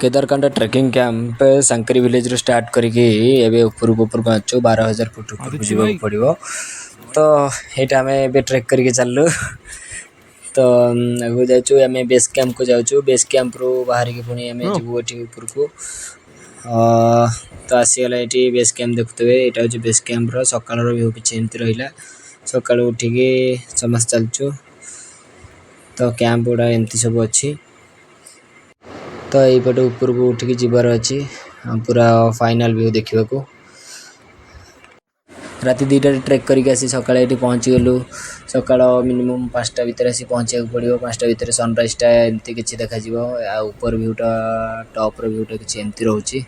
केदारकांड trekking camp Sankri village रू start करके एबे ऊपर आछु 12,000 फुट ऊपर जीवा पड़ो तो यहाँ आम ए ट्रेक करके चलू तो आगे जाऊँ आम बेस कैंप को जाऊँ बेस कैंप रू बाहर के पुणी आम जीवु ऊपर को तो आसीगला ये बेस कैंप देखुए यहाँ हूँ बेस कैंप सकाल व्यू किसी एमती रहा सका उठिकी समस्त चलचु तो कैंप गुड़ा एमती सब अच्छी तो यहीपटे ऊपर को उठिकी जीवार अच्छी पूरा फाइनाल व्यू देखा राति 2टार ट्रेक करके आसी सकाଳେ ये पहुँची गलु सकाळ मिनिमम 5टा भितर आसी पहुँचा पड़ो 5टा भितर सनराइजटा एमती किसी देखा ऊपर व्यूटा टॉप व्यूटा किसी एमती रोचे।